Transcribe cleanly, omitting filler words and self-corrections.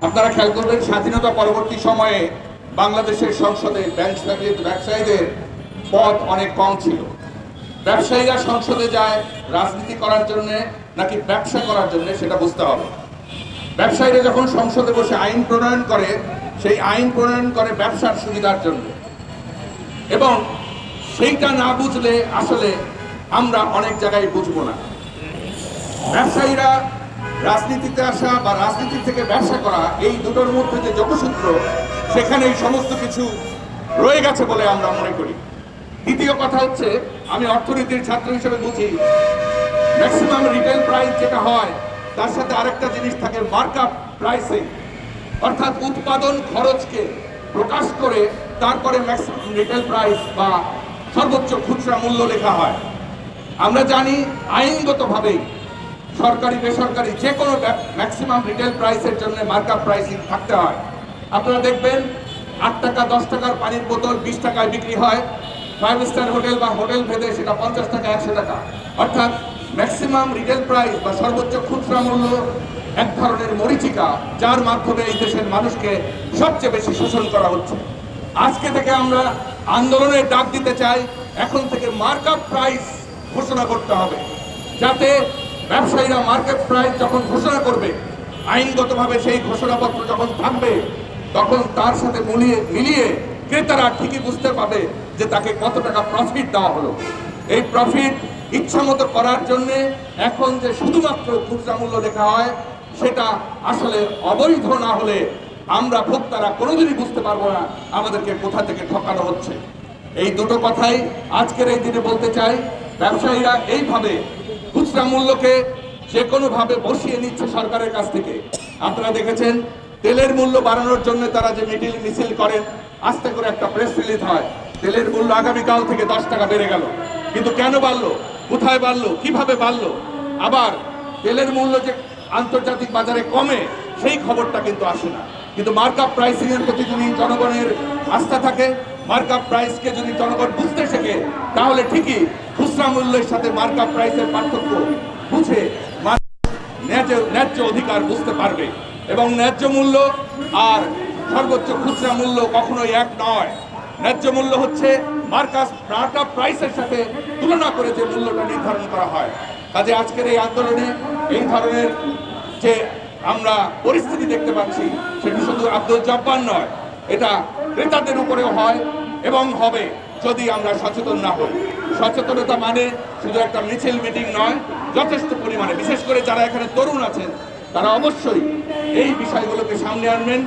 আপনারা খেয়াল করবেন, স্বাধীনতা পরবর্তী সময়ে বাংলাদেশের সংসদে ব্যবসায়ীদের পদ অনেক কম ছিল। ব্যবসায়ীরা সংসদে যায় রাজনীতি করার জন্য নাকি ব্যবসা করার জন্য সেটা বুঝতে হবে। ব্যবসায়ীরা যখন সংসদে বসে আইন প্রণয়ন করে, সেই আইন প্রণয়ন করে ব্যবসার সুবিধার জন্য, এবং সেইটা না বুঝলে আসলে আমরা অনেক জায়গায় বুঝবো না। ব্যবসায়ীরা রাজনীতিতে আসা বা রাজনীতি থেকে ব্যবসা করা, এই দুটোর মধ্যে যে যোগসূত্র, সেখানেই সমস্ত কিছু রয়ে গেছে বলে আমরা মনে করি। দ্বিতীয় কথা হচ্ছে, আমি অর্থনীতির ছাত্র হিসেবে বুঝি, ম্যাক্সিমাম রিটেল প্রাইস যেটা হয় তার সাথে আরেকটা জিনিস থাকে, মার্কআপ প্রাইসিং, অর্থাৎ উৎপাদন খরচকে প্রকাশ করে তারপরে ম্যাক্সিমাম রিটেল প্রাইস বা সর্বোচ্চ খুচরা মূল্য লেখা হয়। আমরা জানি আইনগতভাবেই সরকারি বেসরকারি যে কোনো ম্যাক্সিমাম রিটেল প্রাইসের জন্য মার্কআপ প্রাইসিং থাকতে হয়। আপনারা দেখবেন 8 টাকা 10 টাকার পানির বোতল 20 টাকায় বিক্রি হয়, 5 স্টার হোটেল বা হোটেল ভেদে সেটা 50 টাকা 100 টাকা। অর্থাৎ ম্যাক্সিমাম রিটেল প্রাইস বা সর্বোচ্চ খুচরা মূল্য এক ধরনের মরীচিকা, যার মাধ্যমে এই দেশের মানুষকে সবচেয়ে বেশি শোষণ করা হচ্ছে। আজকে থেকে আমরা আন্দোলনের ডাক দিতে চাই, এখন থেকে মার্কআপ প্রাইস ঘোষণা করতে হবে, যাতে ব্যবসায়ীরা মার্কেট প্রাইস যখন ঘোষণা করবে, আইনগতভাবে সেই ঘোষণাপত্র যখন থাকবে, তখন তার সাথে মিলিয়ে ক্রেতারা ঠিকই বুঝতে পারবে যে তাকে কত টাকা প্রফিট দেওয়া হলো। এই প্রফিট ইচ্ছামতো করার জন্য এখন যে শুধুমাত্র খুচরা মূল্য লেখা হয়, সেটা আসলে অবৈধ না হলে আমরা ভোক্তারা কোনোদিনই বুঝতে পারবো না আমাদেরকে কোথা থেকে ঠকানো হচ্ছে। এই দুটো কথাই আজকের এই দিনে বলতে চাই। ব্যবসায়ীরা এইভাবে খুচরা মূল্যকে যে কোনোভাবে বসিয়ে নিচ্ছে সরকারের কাছ থেকে। আপনারা দেখেছেন, তেলের মূল্য বাড়ানোর জন্য তারা যে মিছিল করেন, আস্তে করে একটা প্রেস রিলিজ হয়, তেলের মূল্য আগামীকাল থেকে 10 টাকা বেড়ে গেল। কিন্তু কেন বাড়লো, কোথায় বাড়লো, কিভাবে বাড়লো? আবার তেলের মূল্য যে আন্তর্জাতিক বাজারে কমে, সেই খবরটা কিন্তু আসে না। কিন্তু মার্কআপ প্রাইসিং এর প্রতি যদি জনগণের আস্থা থাকে, মার্কআপ প্রাইসকে যদি জনগণ বুঝতে শেখে, তাহলে ঠিকই খুচরা মূল্যের সাথে মার্কআপ প্রাইসের পার্থক্য বুঝে ন্যায্য অধিকার বুঝতে পারবে। এবং ন্যায্য মূল্য আর সর্বোচ্চ খুচরা মূল্য কখনোই এক নয়। ন্যায্য মূল্য হচ্ছে মার্কআপ প্রাইসের সাথে তুলনা করে যে মূল্যটা নির্ধারণ করা হয়। কাজে আজকের এই আন্দোলনে এই ধরনের যে আমরা পরিস্থিতি দেখতে পাচ্ছি, সেটি শুধু আব্দুল জব্বার নয়, এটা ক্রেতাদের উপরেও হয় এবং হবে যদি আমরা সচেতন না হই। সচেতনতা মানে শুধু একটা মিছিল মিটিং নয়, যথেষ্ট পরিমাণে, বিশেষ করে যারা এখানে তরুণ আছেন, তারা অবশ্যই এই বিষয়গুলোকে সামনে আনবেন।